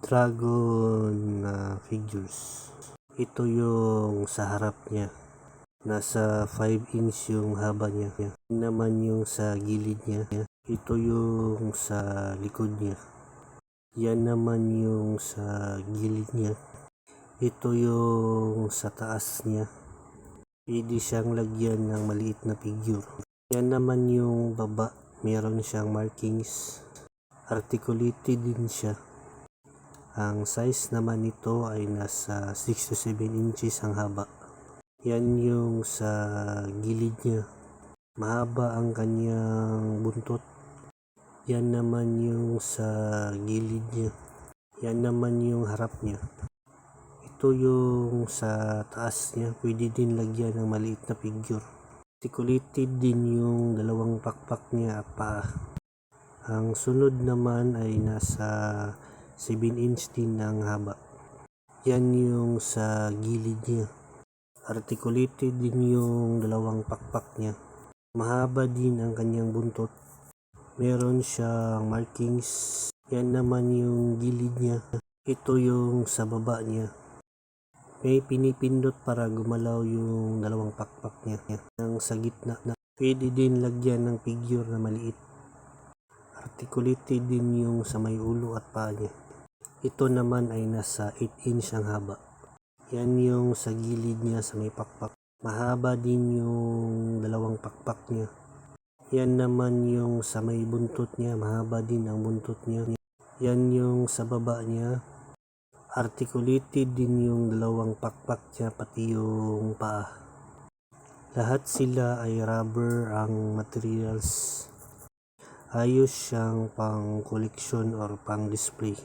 dragon na figures. Ito yung sa harap niya. Nasa 5 inch yung haba niya. Yan naman yung sa gilid niya. Ito yung sa likod niya. Yan naman yung sa gilid niya. Ito yung sa taas niya. Pwede siyang lagyan ng maliit na figure. Yan naman yung baba. Meron siyang markings. Articulated din siya. Ang size naman nito ay nasa 6 to 7 inches ang haba. Yan yung sa gilid niya. Mahaba ang kanyang buntot. Yan naman yung sa gilid niya. Yan naman yung harap niya. Ito yung sa taas niya. Pwede din lagyan ng maliit na figure. Articulated din yung dalawang pakpak niya at paa. Ang sunod naman ay nasa 7 inch din ang haba. Yan yung sa gilid niya. Articulated din yung dalawang pakpak niya. Mahaba din ang kanyang buntot. Meron siyang markings. Yan naman yung gilid niya. Ito yung sa baba niya. May pinipindot para gumalaw yung dalawang pakpak niya. Ang sa gitna na pwede din lagyan ng figure na maliit. Articulated din yung sa may ulo at paa niya. Ito naman ay nasa 8 inch ang haba. Yan yung sa gilid niya sa may pakpak. Mahaba din yung dalawang pakpak niya. Yan naman yung sa may buntot niya. Mahaba din ang buntot niya. Yan yung sa baba niya. Articulated din yung dalawang pakpak niya pati yung paa. Lahat sila ay rubber ang materials. Ayos siyang pang collection or pang display.